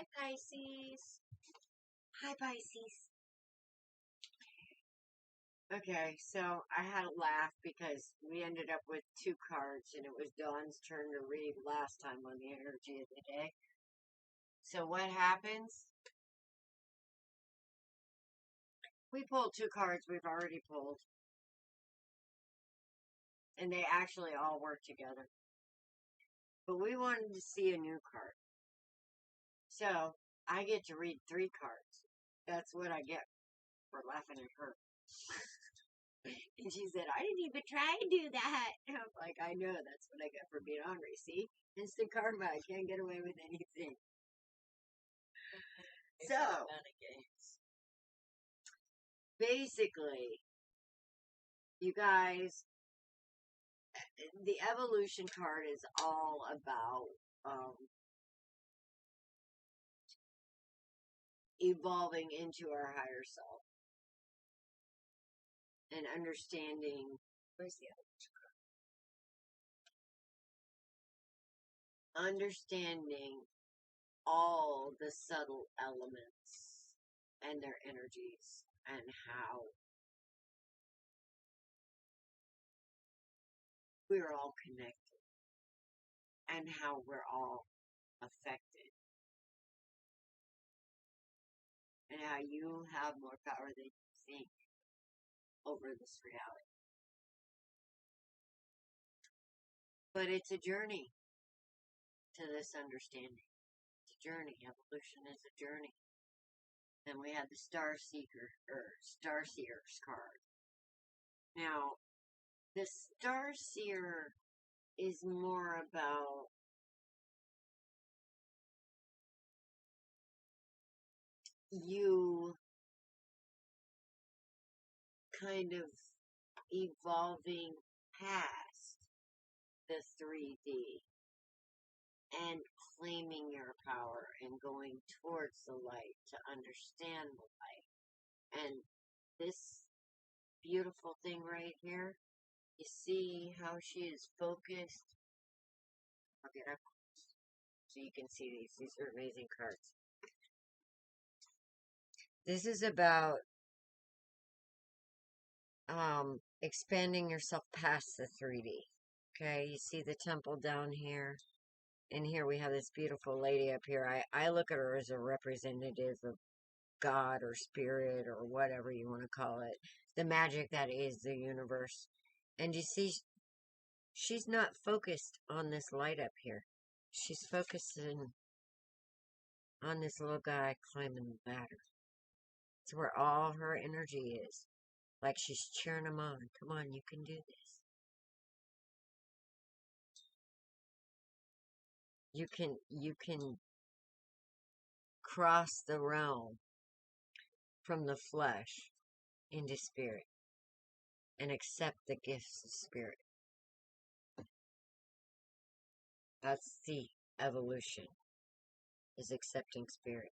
Hi, Pisces. Hi, Pisces. Okay, so I had a laugh because we ended up with 2 cards, and it was Dawn's turn to read last time on the energy of the day. So what happens? We pulled 2 cards we've already pulled, and they actually all work together. But we wanted to see a new card. So I get to read 3 cards. That's what I get for laughing at her. And she said, I didn't even try to do that. And I'm like, I know, that's what I get for being ornery. See? Instant karma. I can't get away with anything. So, basically, you guys, the evolution card is all about evolving into our higher self and understanding. Where's the evolution card? Understanding all the subtle elements and their energies and how we're all connected and how we're all affected and how you have more power than you think over this reality. But it's a journey to this understanding. It's a journey. Evolution is a journey. And we have the Star Seer's card. Now, the Star Seer is more about you kind of evolving past the 3D and claiming your power and going towards the light to understand the light. And this beautiful thing right here, you see how she is focused? I'll get up so you can see these. These are amazing cards. This is about expanding yourself past the 3D. Okay, you see the temple down here. And here we have this beautiful lady up here. I look at her as a representative of God or spirit or whatever you want to call it. The magic that is the universe. And you see, she's not focused on this light up here. She's focusing on this little guy climbing the ladder. It's where all her energy is. Like she's cheering him on. Come on, you can do this. You can cross the realm from the flesh into spirit and accept the gifts of spirit. That's the evolution, is accepting spirit.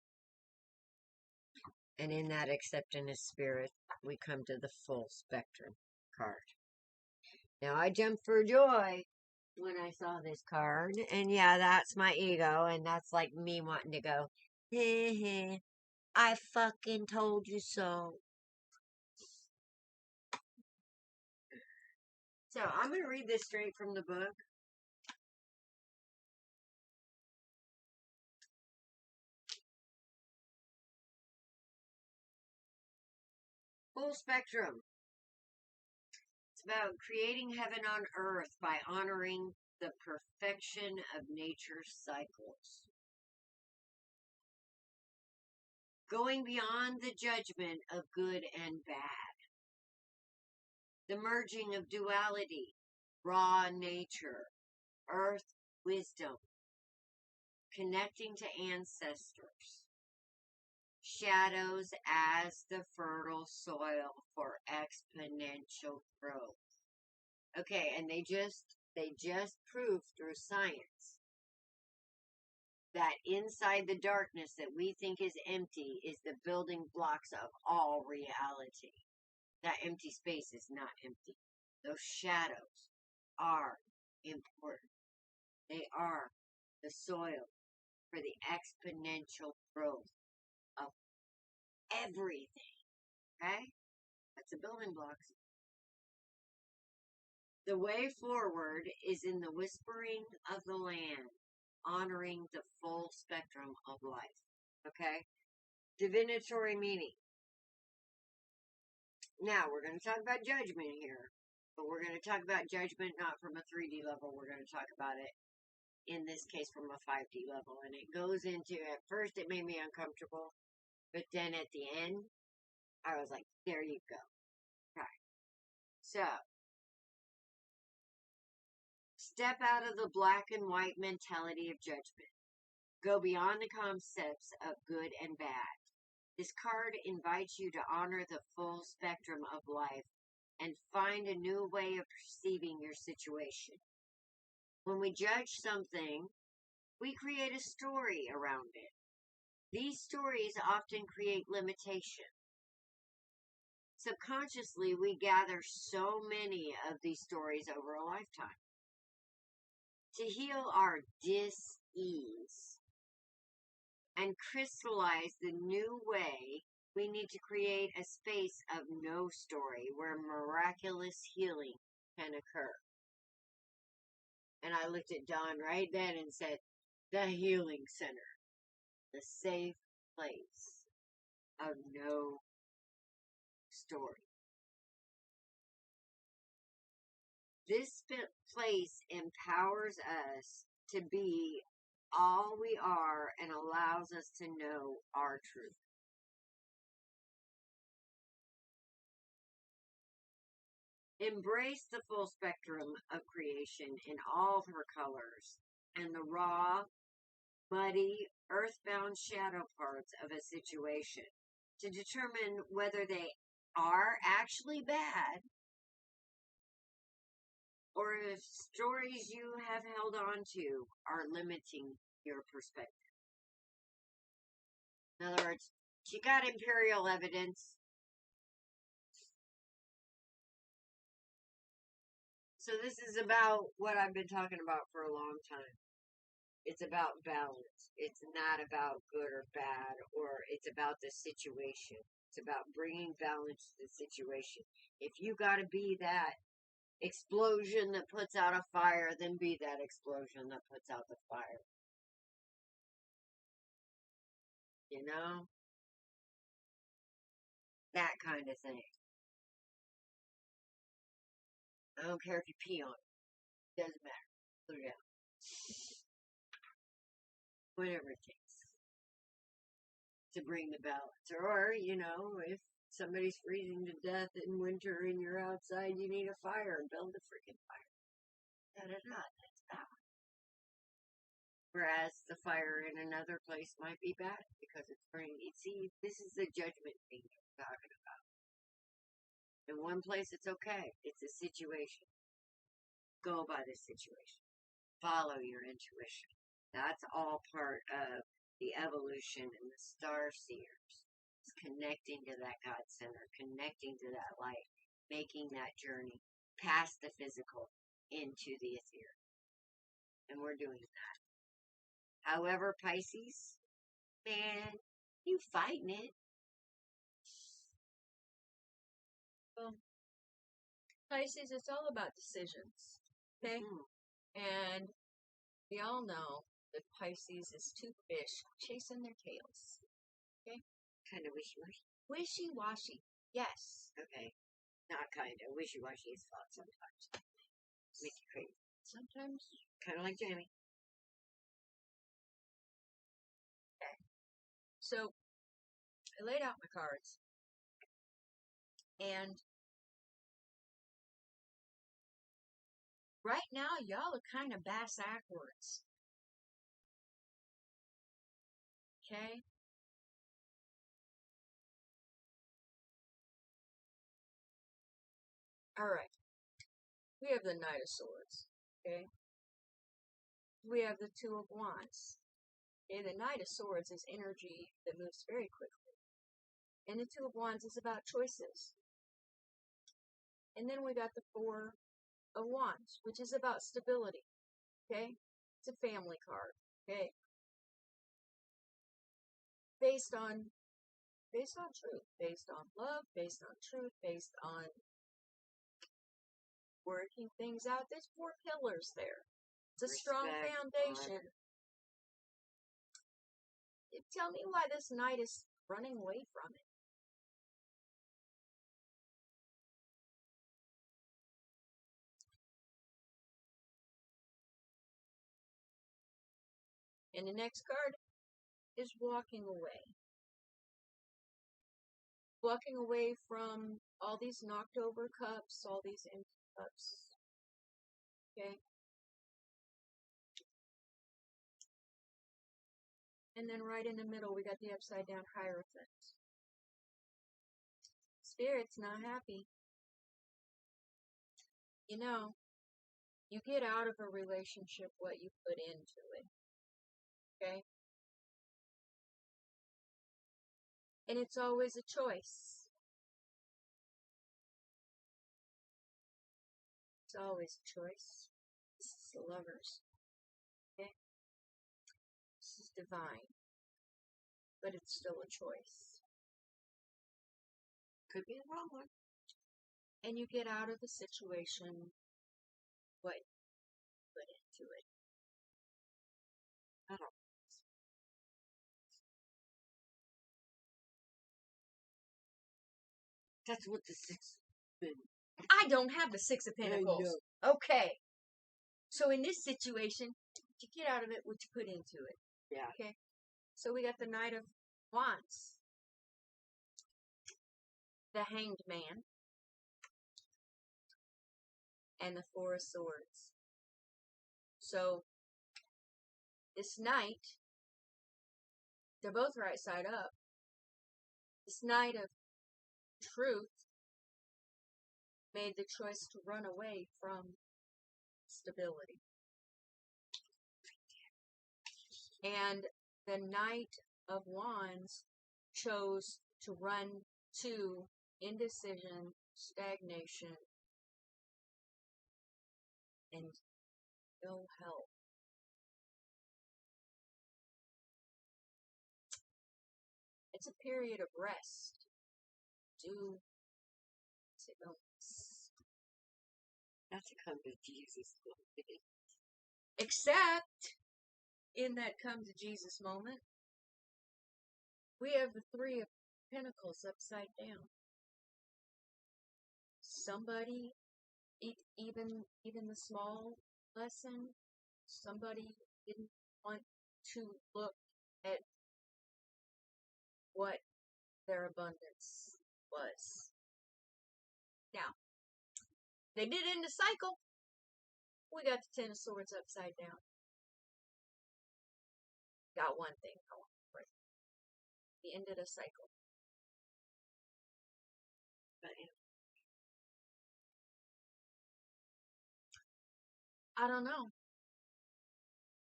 And in that acceptance of spirit, we come to the full spectrum card. Now, I jumped for joy when I saw this card. And yeah, that's my ego. And that's like me wanting to go, heh heh, I fucking told you so. So, I'm going to read this straight from the book. Full spectrum. It's about creating heaven on earth by honoring the perfection of nature's cycles. Going beyond the judgment of good and bad. The merging of duality, raw nature, earth wisdom. Connecting to ancestors. Shadows as the fertile soil for exponential growth. Okay, and they just proved through science that inside the darkness that we think is empty is the building blocks of all reality. That empty space is not empty. Those shadows are important. They are the soil for the exponential growth of everything. Okay? That's the building blocks. The way forward is in the whispering of the land, honoring the full spectrum of life. Okay? Divinatory meaning. Now, we're going to talk about judgment here, but we're going to talk about judgment not from a 3D level. We're going to talk about it, in this case, from a 5D level. And it goes into, at first it made me uncomfortable, but then at the end, I was like, there you go. Okay. So, step out of the black and white mentality of judgment. Go beyond the concepts of good and bad. This card invites you to honor the full spectrum of life and find a new way of perceiving your situation. When we judge something, we create a story around it. These stories often create limitation. Subconsciously, we gather so many of these stories over a lifetime. To heal our dis-ease and crystallize the new way, we need to create a space of no story where miraculous healing can occur. And I looked at Dawn right then and said, the healing center, the safe place of no story. This place empowers us to be all we are and allows us to know our truth. Embrace the full spectrum of creation in all her colors and the raw, muddy, earthbound shadow parts of a situation to determine whether they are actually bad or if stories you have held on to are limiting your perspective. In other words, she got imperial evidence. So this is about what I've been talking about for a long time. It's about balance. It's not about good or bad, or it's about the situation. It's about bringing balance to the situation. If you got to be that explosion that puts out a fire, then be that explosion that puts out the fire. You know? That kind of thing. I don't care if you pee on it. Doesn't matter. Put it out. Whatever it takes to bring the balance. Or, you know, if somebody's freezing to death in winter and you're outside, you need a fire. Build a freaking fire. Da-da-da. That's balance. Whereas the fire in another place might be bad because it's burning. See, this is the judgment thing we're talking about. In one place, it's okay. It's a situation. Go by the situation. Follow your intuition. That's all part of the evolution and the star seers. It's connecting to that God center, connecting to that light, making that journey past the physical into the ethereal. And we're doing that. However, Pisces, man, you fighting it. Well, Pisces, it's all about decisions. Okay? And we all know that Pisces is two fish chasing their tails. Okay? Kind of wishy-washy. Wishy-washy. Yes. Okay. Not kind of. Wishy-washy is fun sometimes. Make you crazy. Sometimes. Kind of like Jamie. Okay. So, I laid out my cards. And right now, y'all are kind of bass-backwards. Okay? Alright. We have the Knight of Swords. Okay? We have the Two of Wands. Okay? The Knight of Swords is energy that moves very quickly. And the Two of Wands is about choices. And then we got the Four of Wands, which is about stability. Okay? It's a family card. Okay? based on truth, based on love, based on truth, based on working things out. There's 4 pillars there. It's a strong foundation. Tell me why this knight is running away from it. And the next card is walking away. Walking away from all these knocked over cups, all these empty cups. Okay? And then right in the middle, we got the upside down Hierophant. Spirit's not happy. You know, you get out of a relationship what you put into it. Okay? And it's always a choice. It's always a choice. This is the Lovers. Okay? This is divine. But it's still a choice. Could be the wrong one. And you get out of the situation what you put into it. I don't. That's what the 6 been. I don't have the 6 of Pentacles. Okay. So in this situation, you get out of it what you put into it. Yeah. Okay. So we got the Knight of Wands, the Hanged Man, and the 4 of Swords. So this Knight, they're both right side up. This Knight of Truth made the choice to run away from stability. And the Knight of Wands chose to run to indecision, stagnation, and ill health. It's a period of rest due to illness. That's a come to Jesus moment. Except in that come to Jesus moment, we have the 3 of Pentacles upside down. Somebody, even the small lesson, somebody didn't want to look at what their abundance was. Now, they did end the cycle. We got the 10 of Swords upside down. Got one thing I want to pray. The end of the cycle. I don't know.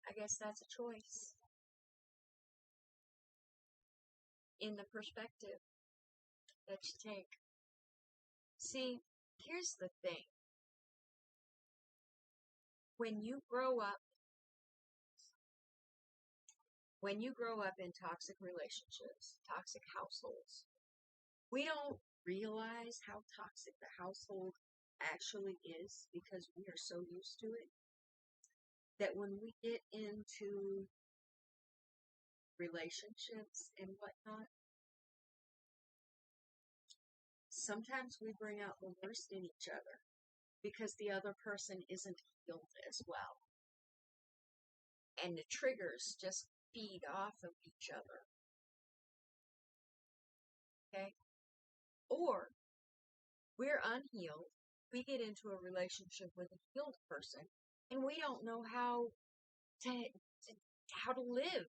I guess that's a choice. In the perspective that you take. See, here's the thing. When you grow up in toxic relationships, toxic households, we don't realize how toxic the household actually is because we are so used to it that when we get into relationships and whatnot, sometimes we bring out the worst in each other because the other person isn't healed as well. And the triggers just feed off of each other. Okay? Or we're unhealed, we get into a relationship with a healed person, and we don't know how to live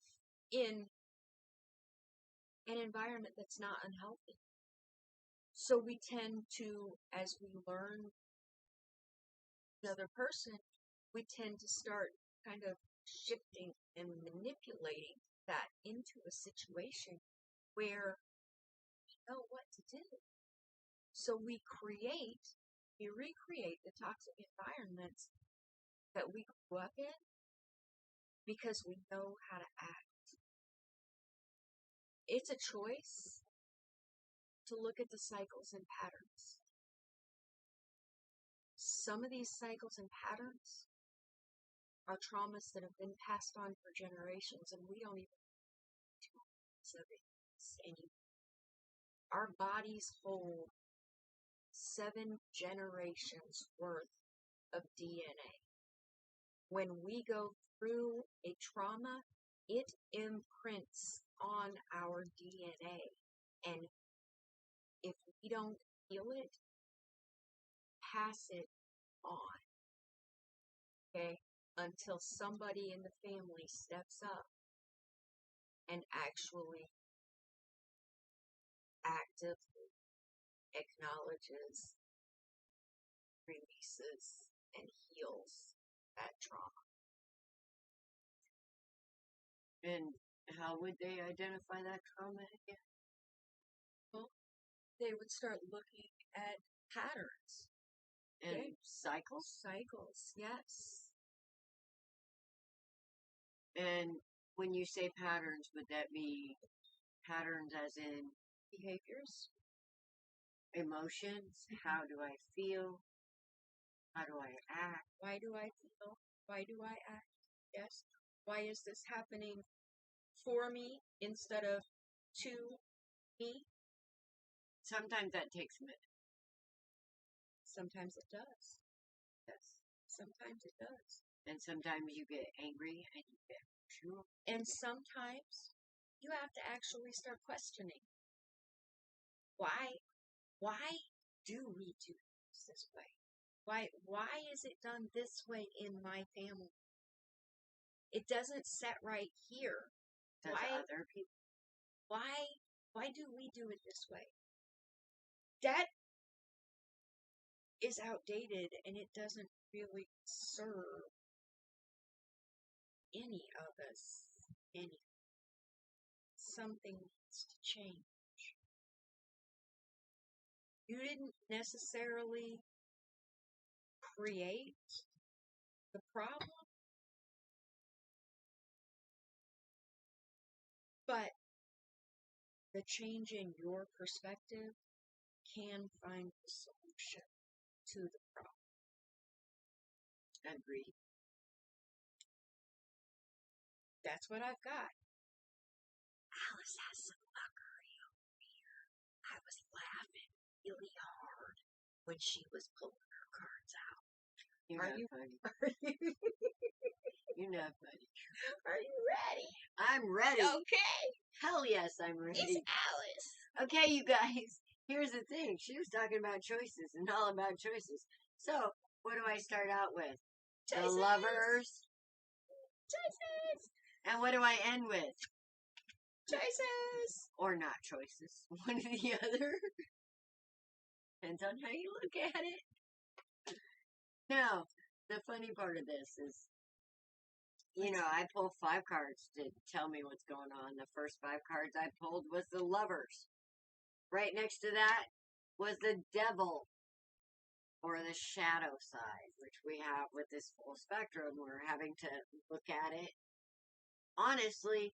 in an environment that's not unhealthy. So we tend to, as we learn the other person, we tend to start kind of shifting and manipulating that into a situation where we know what to do. So we recreate the toxic environments that we grew up in because we know how to act it's a choice to look at the cycles and patterns. Some of these cycles and patterns are traumas that have been passed on for generations, and we don't even know of it anymore. Our bodies hold 7 generations worth of DNA. When we go through a trauma, it imprints on our DNA. And if we don't feel it, pass it on. Okay? Until somebody in the family steps up and actually actively acknowledges, releases, and heals that trauma. And how would they identify that trauma again? Well, they would start looking at patterns. And Okay? cycles? Cycles, yes. And when you say patterns, would that be patterns as in Behaviors. emotions? How do I feel? How do I act? Why do I feel? Why do I act? Yes. Why is this happening for me instead of to me? Sometimes that takes a minute. Sometimes it does. Yes. Sometimes it does. And sometimes you get angry and you get emotional. And sometimes you have to actually start questioning. Why do we do this way? Why is it done this way in my family? It doesn't set right here. Does other people? Why do we do it this way? That is outdated and it doesn't really serve any of us. Something needs to change. You didn't necessarily create the problem, but the change in your perspective can find the solution to the problem. Agreed. That's what I've got. Alice has some fuckery over here. I was laughing really hard when she was pulling her cards out. You're not funny. You're not funny. Are you ready? I'm ready. Okay. Hell yes, I'm ready. It's Alice. Okay, you guys. Here's the thing. She was talking about choices and all about choices. So, what do I start out with? Choices. The Lovers. Choices. And what do I end with? Choices. Or not choices. One or the other. Depends on how you look at it. Now, the funny part of this is, I pulled 5 cards to tell me what's going on. The first 5 cards I pulled was the Lovers. Right next to that was the Devil, or the shadow side, which we have with this full spectrum. We're having to look at it honestly,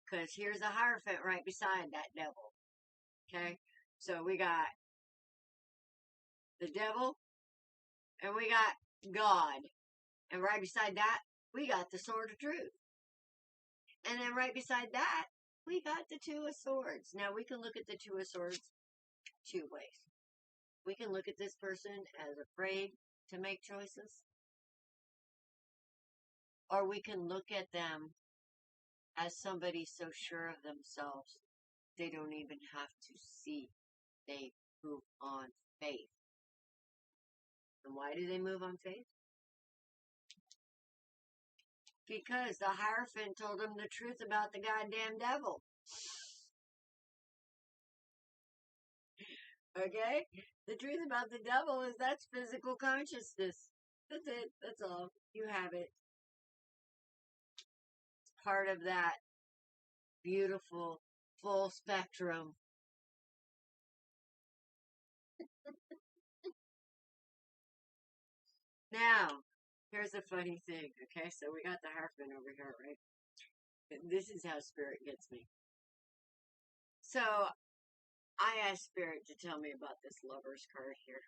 because here's a Hierophant right beside that Devil. Okay? So we got the Devil, and we got God. And right beside that, we got the Sword of Truth. And then right beside that, we got the Two of Swords. Now, we can look at the Two of Swords 2 ways. We can look at this person as afraid to make choices. Or we can look at them as somebody so sure of themselves, they don't even have to see. They move on faith. And why do they move on faith? Because the Hierophant told them the truth about the goddamn devil. Okay? The truth about the devil is that's physical consciousness. That's it. That's all. You have it. It's part of that beautiful, full spectrum. Now, here's the funny thing, okay? So we got the Hierophant over here, right? This is how Spirit gets me. So I asked Spirit to tell me about this Lovers card here.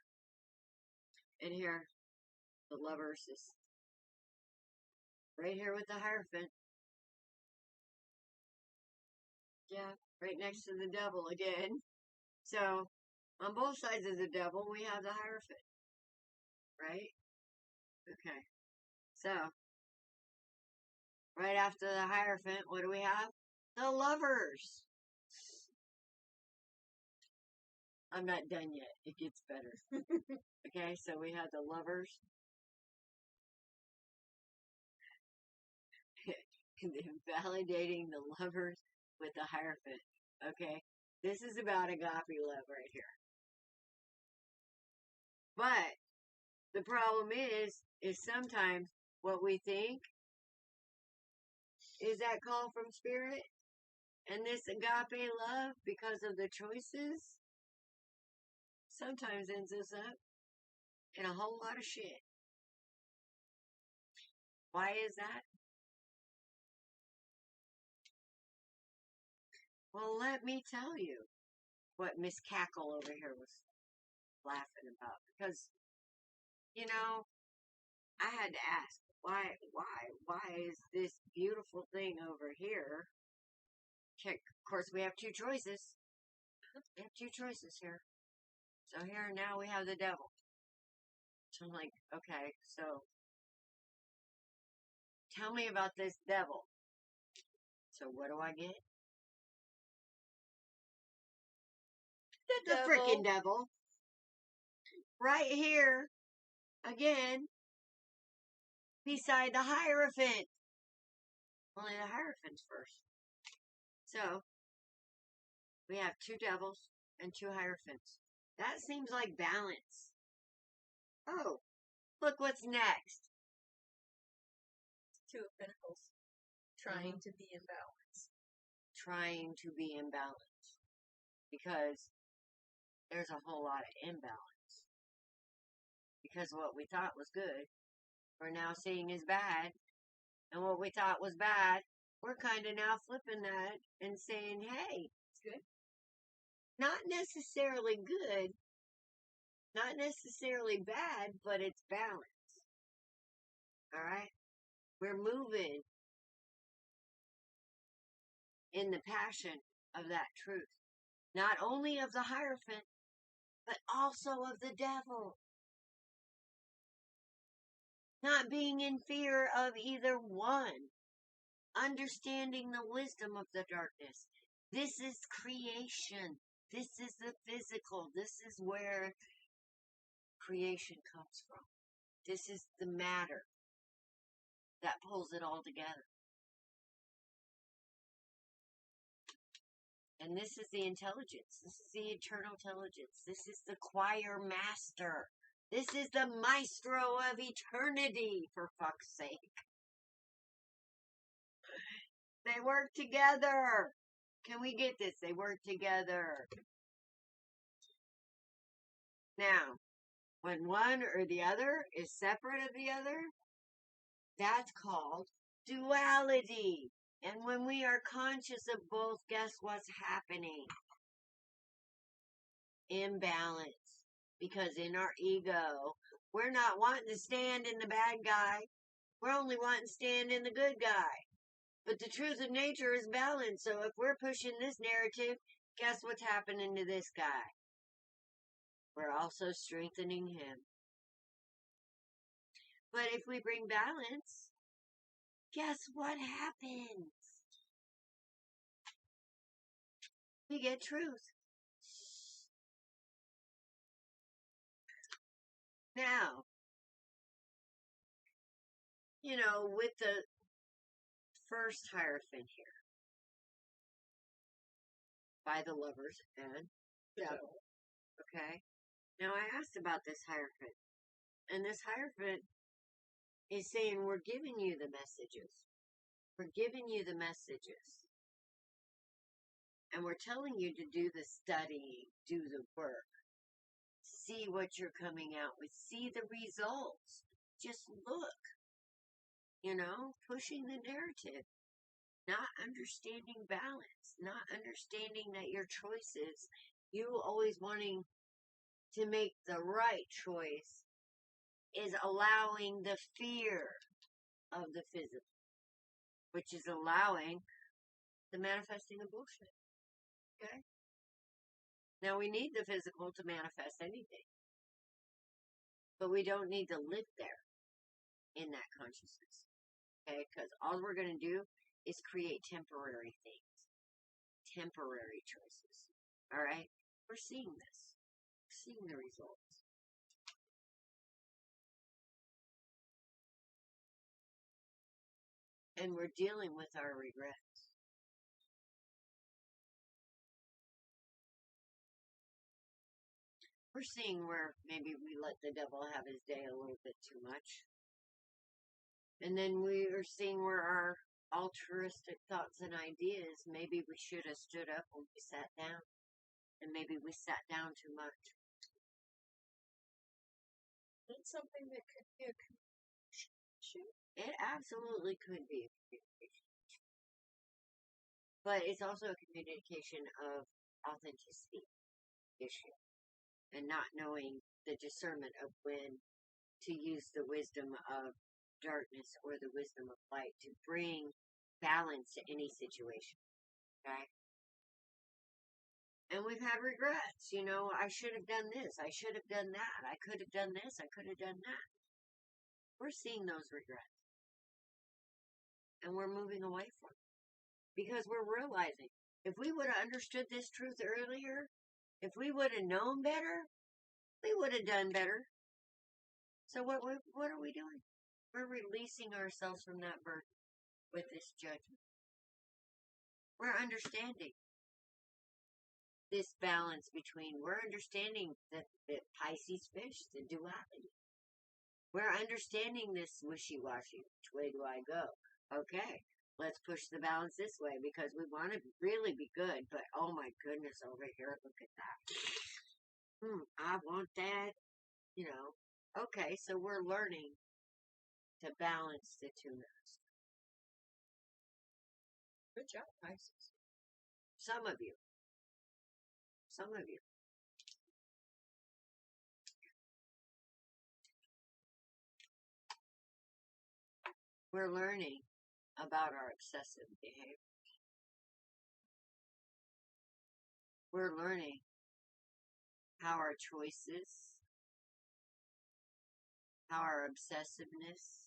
And here, the Lovers is right here with the Hierophant. Yeah, right next to the Devil again. So, on both sides of the Devil, we have the Hierophant. Right? Okay. So, right after the Hierophant, what do we have? The Lovers. I'm not done yet. It gets better. Okay, so we have the Lovers. Validating the Lovers with the Hierophant. Okay, this is about agape love right here. But the problem is sometimes what we think is that call from Spirit, and this agape love, because of the choices, sometimes ends us up in a whole lot of shit. Why is that? Well, let me tell you what Miss Cackle over here was laughing about. Because, you know, I had to ask, why is this beautiful thing over here? Check. Of course, we have two choices. We have two choices here. So here now we have the Devil. So I'm like, okay, so tell me about this Devil. So what do I get? The freaking Devil. Right here, again, beside the Hierophant. Only the Hierophant's first. So, we have two Devils and two Hierophants. That seems like balance. Oh, look what's next. Two of Pentacles. Trying to be in balance. Trying to be in balance. Because there's a whole lot of imbalance. Because what we thought was good, we're now seeing as bad. And what we thought was bad, we're kind of now flipping that and saying, hey, it's good. Not necessarily good, not necessarily bad, but it's balance. Alright? We're moving in the passion of that truth. Not only of the Hierophant, but also of the Devil. Not being in fear of either one. Understanding the wisdom of the darkness. This is creation. This is the physical. This is where creation comes from. This is the matter that pulls it all together. And this is the intelligence. This is the eternal intelligence. This is the choir master. This is the maestro of eternity, for fuck's sake. They work together. Can we get this? They work together. Now, when one or the other is separate of the other, that's called duality. And when we are conscious of both, guess what's happening? Imbalance. Because in our ego, we're not wanting to stand in the bad guy. We're only wanting to stand in the good guy. But the truth of nature is balance. So if we're pushing this narrative, guess what's happening to this guy? We're also strengthening him. But if we bring balance, guess what happens? We get truth. Now, with the first Hierophant here, by the Lovers and Devil, okay? Now, I asked about this Hierophant, and this Hierophant is saying, we're giving you the messages. We're giving you the messages. And we're telling you to do the studying, do the work. See what you're coming out with. See the results. Just look. Pushing the narrative. not understanding balance, not understanding that your choices, you always wanting to make the right choice, is allowing the fear of the physical, which is allowing the manifesting of bullshit. Okay? Now we need the physical to manifest anything. But we don't need to live there in that consciousness. Okay? Because all we're going to do is create temporary things. Temporary choices. Alright? We're seeing this. We're seeing the results. And we're dealing with our regrets. We're seeing where maybe we let the devil have his day a little bit too much. And then we are seeing where our altruistic thoughts and ideas, maybe we should have stood up when we sat down. And maybe we sat down too much. That's something that could be a communication issue. It absolutely could be a communication issue. But it's also a communication of authenticity issue. And not knowing the discernment of when to use the wisdom of darkness or the wisdom of light to bring balance to any situation. Okay? And we've had regrets. You know, I should have done this. I should have done that. I could have done this. I could have done that. We're seeing those regrets. And we're moving away from it. Because we're realizing, if we would have understood this truth earlier, if we would have known better, we would have done better. So what are we doing? We're releasing ourselves from that burden with this judgment. We're understanding this balance between, we're understanding the Pisces fish, the duality. We're understanding this wishy-washy. Which way do I go? Okay, let's push the balance this way because we want to really be good, but oh my goodness, over here, look at that. I want that, you know. Okay, so we're learning to balance the two now. Good job, Pisces. Some of you. Some of you. We're learning about our obsessive behavior. We're learning how our choices, how our obsessiveness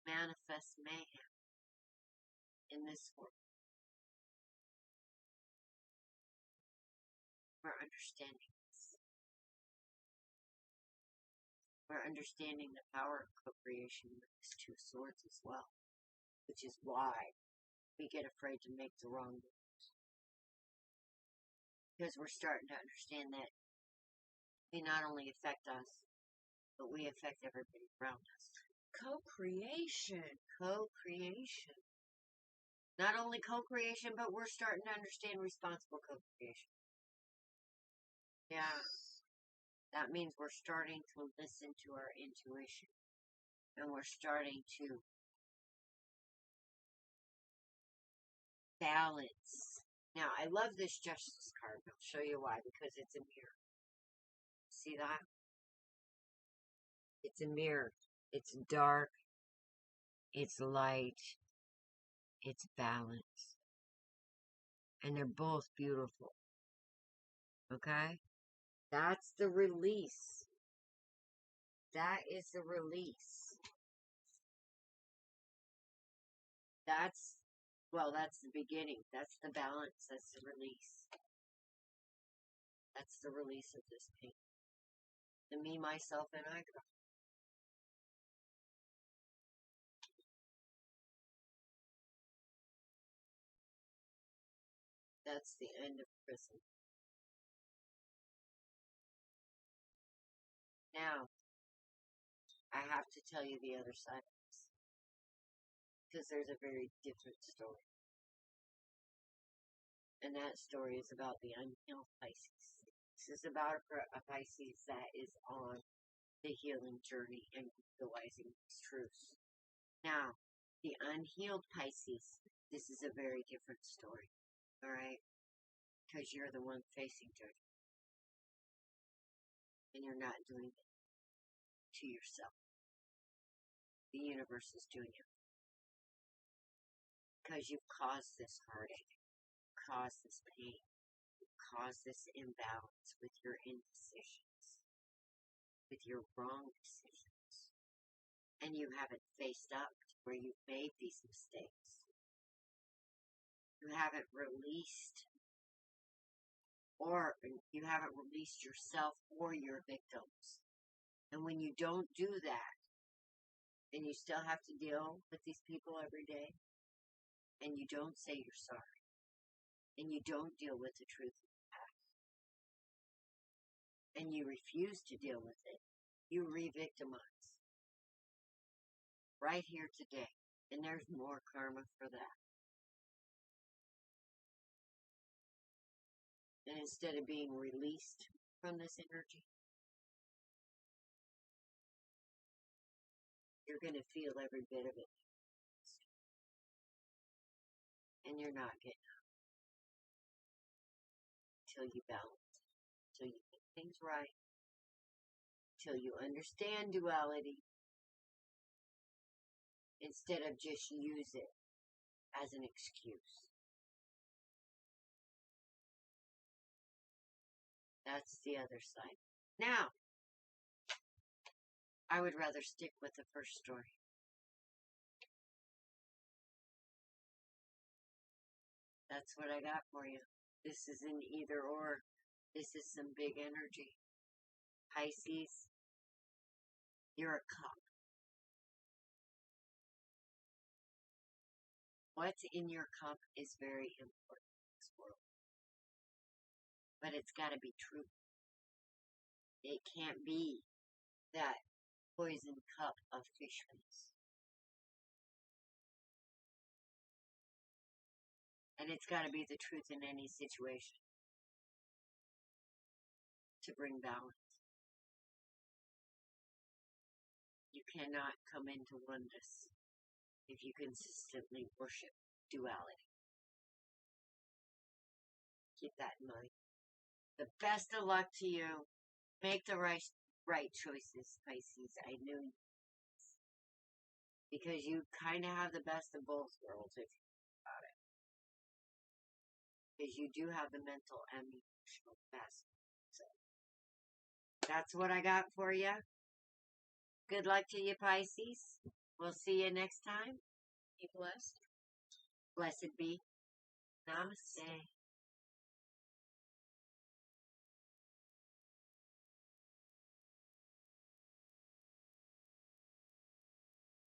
manifests mayhem in this world. We're understanding this. We're understanding the power of co-creation with these two swords as well, which is why we get afraid to make the wrong moves. Because we're starting to understand that they not only affect us, but we affect everybody around us. Co-creation. Co-creation. Not only co-creation, but we're starting to understand responsible co-creation. Yeah. That means we're starting to listen to our intuition. And we're starting to balance. Now, I love this Justice card. I'll show you why. Because it's a mirror. See that? It's a mirror. It's dark. It's light. It's balance. And they're both beautiful. Okay? That's the release. That is the release. That's the beginning. That's the balance. That's the release. That's the release of this pain. The me, myself, and I. That's the end of prison. Now, I have to tell you the other side of this. Because there's a very different story. And that story is about the unhealed Pisces. This is about a Pisces that is on the healing journey and realizing these truths. Now, the unhealed Pisces, this is a very different story, all right? Because you're the one facing judgment. And you're not doing it to yourself. The universe is doing it. Because you've caused this heartache, caused this pain, caused this imbalance with your indecisions, with your wrong decisions. And you haven't faced up to where you've made these mistakes. You haven't released, or you haven't released yourself or your victims. And when you don't do that, and you still have to deal with these people every day, and you don't say you're sorry, and you don't deal with the truth of the past, and you refuse to deal with it, you re-victimize. Right here today. And there's more karma for that. And instead of being released from this energy, you're going to feel every bit of it. And you're not getting out until you balance, until you get things right, until you understand duality, instead of just use it as an excuse. That's the other side. Now, I would rather stick with the first story. That's what I got for you. This is an either or. This is some big energy. Pisces, you're a cup. What's in your cup is very important in this world. But it's got to be true. It can't be that poison cup of fish face. And it's got to be the truth in any situation to bring balance. You cannot come into oneness if you consistently worship duality. Keep that in mind. The best of luck to you. Make the right choices, Pisces. I knew you. Because you kind of have the best of both worlds if you think about it. Because you do have the mental and the emotional best. So, that's what I got for you. Good luck to you, Pisces. We'll see you next time. Be blessed. Blessed be. Namaste.